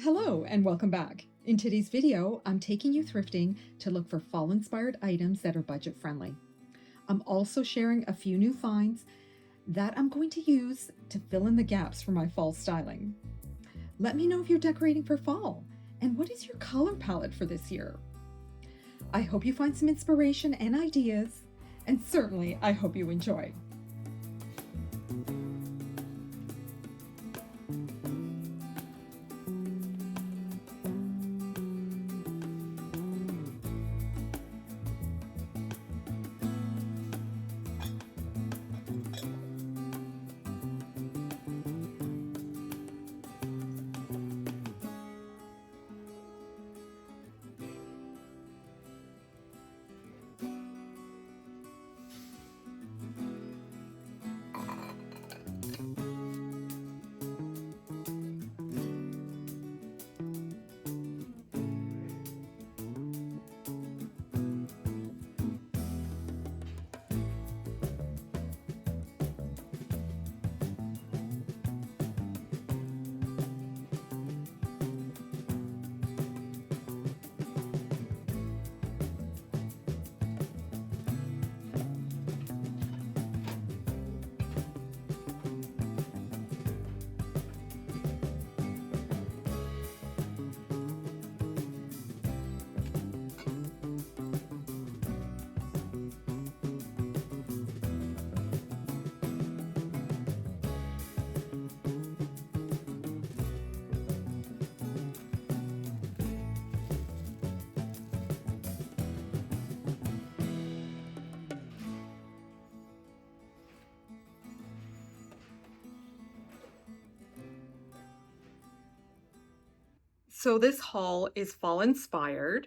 Hello and welcome back. In today's video, I'm taking you thrifting to look for fall-inspired items that are budget-friendly. I'm also sharing a few new finds that I'm going to use to fill in the gaps for my fall styling. Let me know if you're decorating for fall and what is your color palette for this year. I hope you find some inspiration and ideas, and certainly I hope you enjoy. So this haul is fall inspired.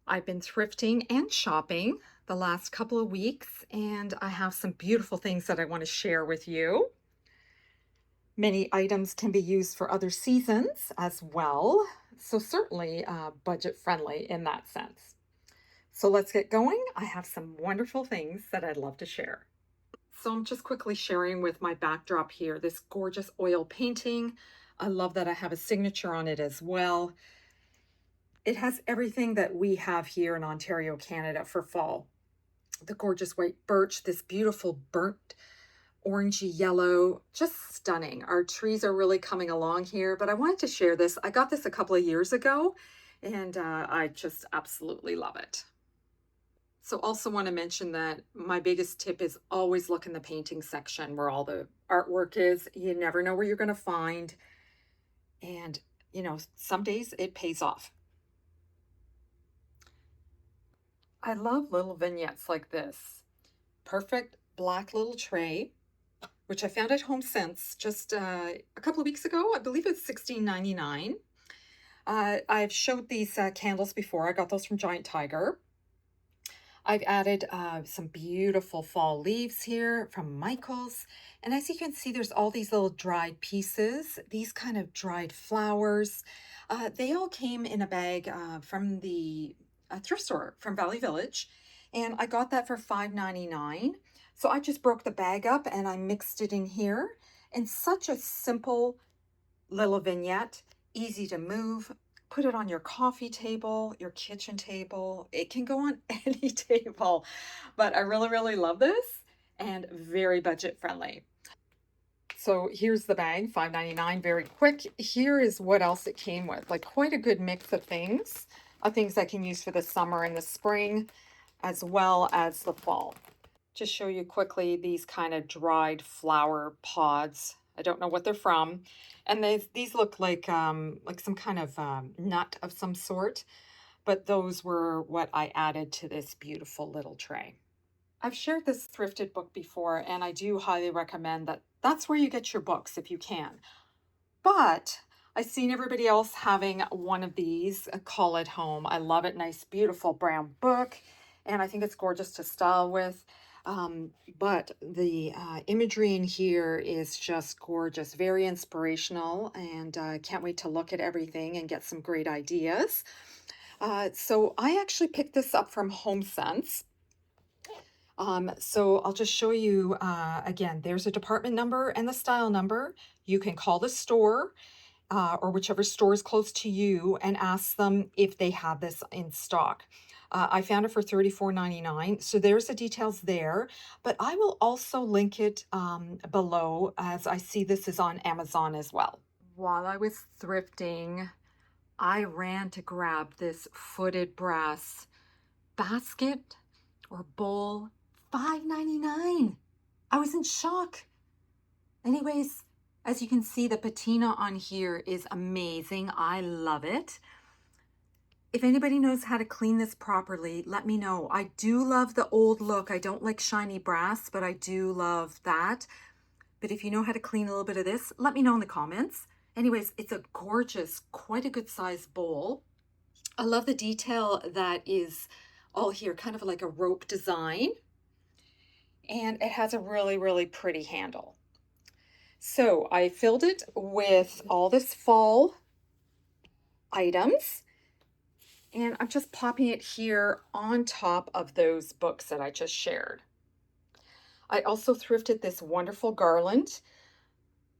I've been thrifting and shopping the last couple of weeks, and I have some beautiful things that I want to share with you. Many items can be used for other seasons as well, so certainly budget friendly in that sense. So let's get going. I have some wonderful things that I'd love to share. So I'm just quickly sharing with my backdrop here this gorgeous oil painting. I love that I have a signature on it as well. It has everything that we have here in Ontario, Canada for fall. The gorgeous white birch, this beautiful burnt orangey yellow, just stunning. Our trees are really coming along here, but I wanted to share this. I got this a couple of years ago, and I just absolutely love it. So also want to mention that my biggest tip is always look in the painting section where all the artwork is. You never know where you're going to find. And, some days it pays off. I love little vignettes like this. Perfect black little tray, which I found at HomeSense just a couple of weeks ago. I believe it's $16.99. I've showed these candles before. I got those from Giant Tiger. I've added some beautiful fall leaves here from Michael's. And as you can see, there's all these little dried pieces, these kind of dried flowers. They all came in a bag from the thrift store from Valley Village. And I got that for $5.99. So I just broke the bag up and I mixed it in here. And such a simple little vignette, easy to move. Put it on your coffee table, your kitchen table. It can go on any table, but I really, really love this and very budget friendly. So here's the bag, $5.99, very quick. Here is what else it came with, like quite a good mix of things I can use for the summer and the spring, as well as the fall. Just show you quickly these kind of dried flower pods. I don't know what they're from. And these look like some kind of nut of some sort. But those were what I added to this beautiful little tray. I've shared this thrifted book before, and I do highly recommend that that's where you get your books if you can. But I've seen everybody else having one of these, Call It Home. I love it. Nice, beautiful brown book. And I think it's gorgeous to style with. But the imagery in here is just gorgeous, very inspirational, and can't wait to look at everything and get some great ideas. So I actually picked this up from HomeSense. So I'll just show you again, there's a department number and the style number. You can call the store or whichever store is close to you and ask them if they have this in stock. I found it for $34.99, so there's the details there, but I will also link it below, as I see this is on Amazon as well. While I was thrifting, I ran to grab this footed brass basket or bowl, $5.99. I was in shock. Anyways, as you can see, the patina on here is amazing. I love it. If anybody knows how to clean this properly, let me know. I do love the old look. I don't like shiny brass, but I do love that. But if you know how to clean a little bit of this, let me know in the comments. Anyways, it's a gorgeous, quite a good sized bowl. I love the detail that is all here, kind of like a rope design. And it has a really, really pretty handle. So I filled it with all this fall items, and I'm just popping it here on top of those books that I just shared. I also thrifted this wonderful garland.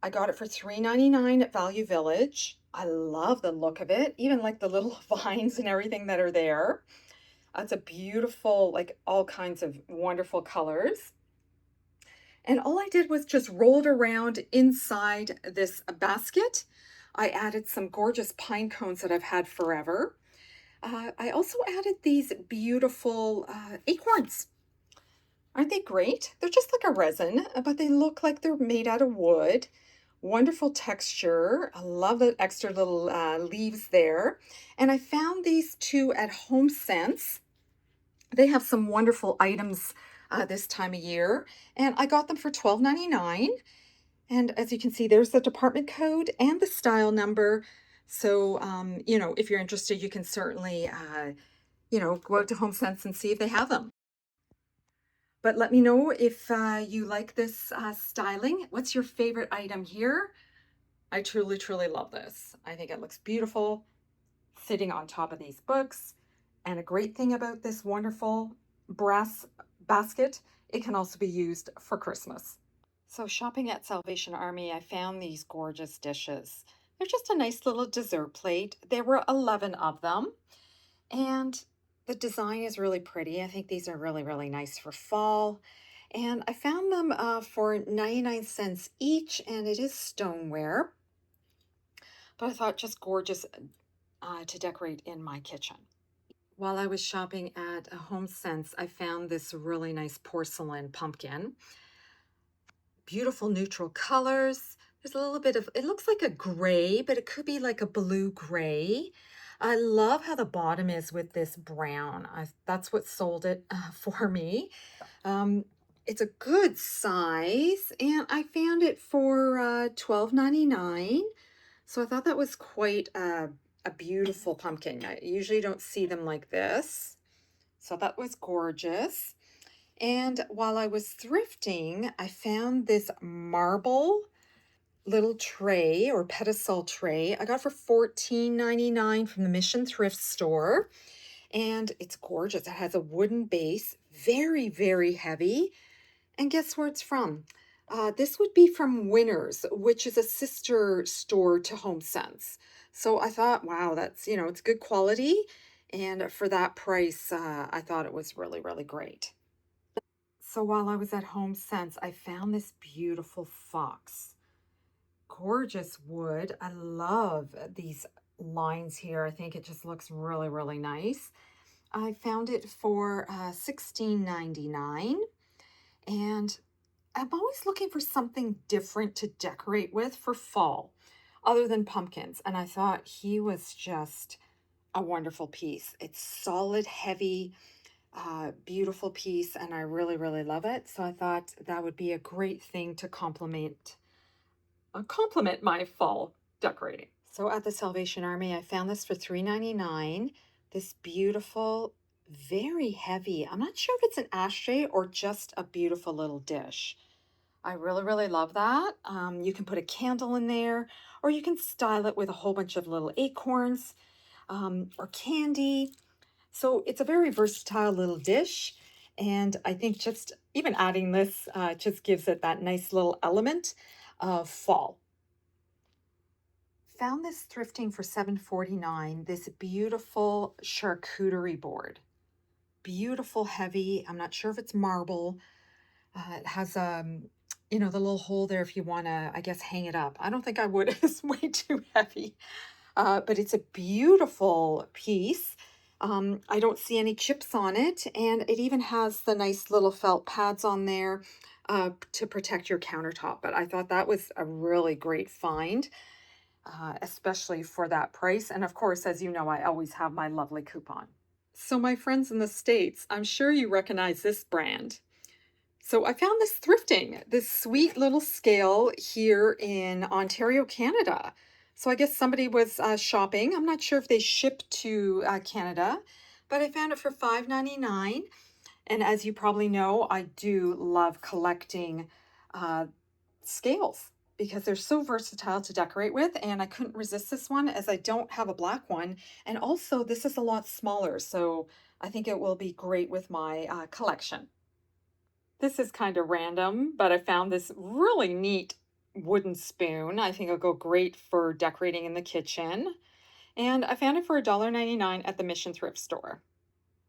I got it for $3.99 at Value Village. I love the look of it, even like the little vines and everything that are there. It's a beautiful, like all kinds of wonderful colors. And all I did was just roll it around inside this basket. I added some gorgeous pine cones that I've had forever. I also added these beautiful acorns. Aren't they great? They're just like a resin, but they look like they're made out of wood. Wonderful texture. I love the extra little leaves there. And I found these two at HomeSense. They have some wonderful items this time of year, and I got them for $12.99. And as you can see, there's the department code and the style number. So, if you're interested, you can certainly, go out to HomeSense and see if they have them. But let me know if you like this styling. What's your favorite item here? I truly, truly love this. I think it looks beautiful sitting on top of these books. And a great thing about this wonderful brass basket, it can also be used for Christmas. So shopping at Salvation Army, I found these gorgeous dishes. They're just a nice little dessert plate. There were 11 of them, and the design is really pretty. I think these are really, really nice for fall. And I found them for 99 cents each, and it is stoneware. But I thought just gorgeous to decorate in my kitchen. While I was shopping at HomeSense, I found this really nice porcelain pumpkin. Beautiful neutral colors. There's a little bit of, it looks like a gray, but it could be like a blue gray. I love how the bottom is with this brown. That's what sold it for me. Um, it's a good size, and I found it for $12.99. So I thought that was quite a beautiful pumpkin. I usually don't see them like this. So that was gorgeous. And while I was thrifting, I found this marble little tray or pedestal tray. I got for $14.99 from the Mission Thrift Store. And it's gorgeous. It has a wooden base, very, very heavy. And guess where it's from? This would be from Winners, which is a sister store to HomeSense. So I thought, wow, that's, it's good quality. And for that price, I thought it was really, really great. So while I was at HomeSense, I found this beautiful fox. Gorgeous wood. I love these lines here. I think it just looks really, really nice. I found it for $16.99. And I'm always looking for something different to decorate with for fall, other than pumpkins. And I thought he was just a wonderful piece. It's solid, heavy, beautiful piece, and I really, really love it. So I thought that would be a great thing to complement my fall decorating. So at the Salvation Army, I found this for $3.99. This beautiful, very heavy. I'm not sure if it's an ashtray or just a beautiful little dish. I really, really love that. You can put a candle in there, or you can style it with a whole bunch of little acorns or candy. So it's a very versatile little dish. And I think just even adding this just gives it that nice little element of fall. found this thrifting for $7.49, this beautiful charcuterie board. Beautiful, heavy. I'm not sure if it's marble. It has the little hole there if you want to, I guess, hang it up. I don't think I would. It's way too heavy. But it's a beautiful piece. I don't see any chips on it, and it even has the nice little felt pads on there to protect your countertop. But I thought that was a really great find, especially for that price. And of course, as you know, I always have my lovely coupon. So my friends in the States, I'm sure you recognize this brand. So I found this thrifting, this sweet little scale here in Ontario, Canada. So I guess somebody was shopping. I'm not sure if they ship to Canada, but I found it for $5.99. And as you probably know, I do love collecting uh, scales because they're so versatile to decorate with. And I couldn't resist this one as I don't have a black one. And also, this is a lot smaller. So I think it will be great with my collection. This is kind of random, but I found this really neat wooden spoon. I think it'll go great for decorating in the kitchen. And I found it for $1.99 at the Mission Thrift Store.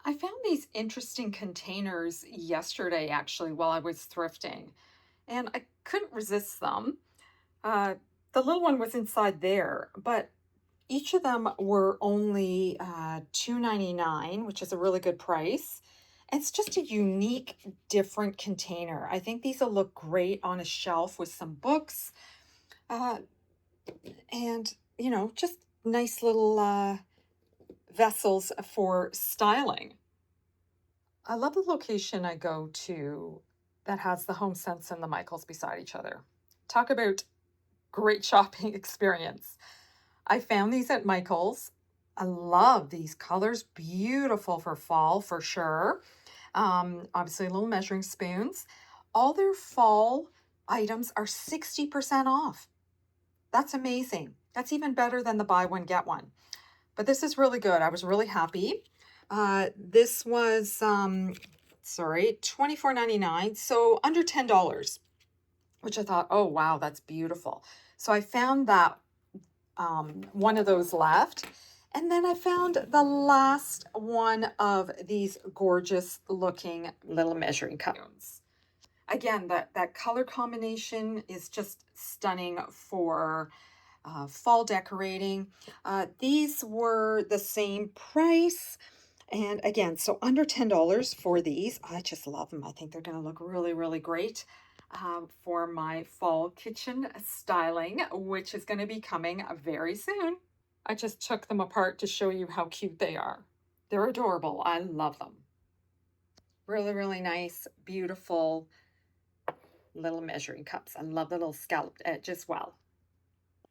I found these interesting containers yesterday, actually, while I was thrifting, and I couldn't resist them. Uh, the little one was inside there, but each of them were only $2.99, which is a really good price. It's just a unique, different container. I think these will look great on a shelf with some books, uh, and just nice little vessels for styling. I love the location I go to that has the HomeSense and the Michaels beside each other. Talk about great shopping experience. I found these at Michael's. I love these colors. Beautiful for fall for sure. Obviously, little measuring spoons. All their fall items are 60% off. That's amazing. That's even better than the buy one, get one. But this is really good. I was really happy. This was, $24.99, so under $10, which I thought, oh, wow, that's beautiful. So I found that one of those left. And then I found the last one of these gorgeous looking little measuring cups. Again, that color combination is just stunning for fall decorating. These were the same price. And again, so under $10 for these. I just love them. I think they're going to look really, really great for my fall kitchen styling, which is going to be coming very soon. I just took them apart to show you how cute they are. They're adorable. I love them. Really, really nice, beautiful little measuring cups. I love the little scalloped edge as well.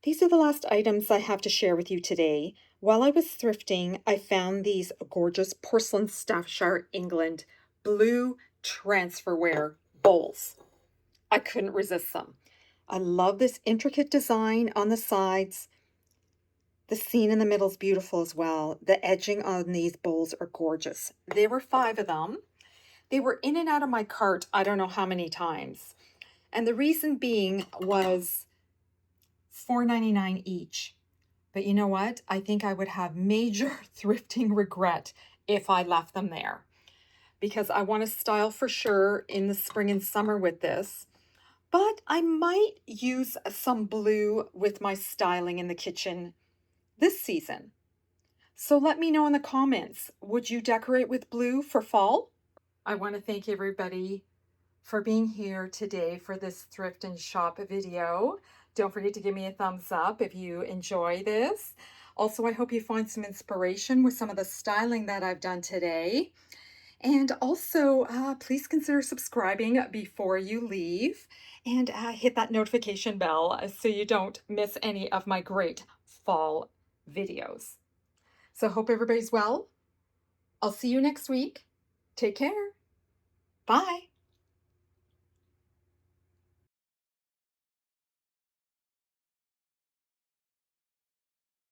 These are the last items I have to share with you today. While I was thrifting, I found these gorgeous porcelain Staffordshire, England blue transferware bowls. I couldn't resist them. I love this intricate design on the sides. The scene in the middle is beautiful as well. The edging on these bowls are gorgeous. There were 5 of them. They were in and out of my cart I don't know how many times. And the reason being was $4.99 each. But you know what? I think I would have major thrifting regret if I left them there, because I want to style for sure in the spring and summer with this. But I might use some blue with my styling in the kitchen this season. So let me know in the comments, would you decorate with blue for fall? I want to thank everybody for being here today for this thrift and shop video. Don't forget to give me a thumbs up if you enjoy this. Also, I hope you find some inspiration with some of the styling that I've done today. And also, please consider subscribing before you leave and hit that notification bell so you don't miss any of my great fall videos. So hope everybody's well. I'll see you next week. Take care. Bye.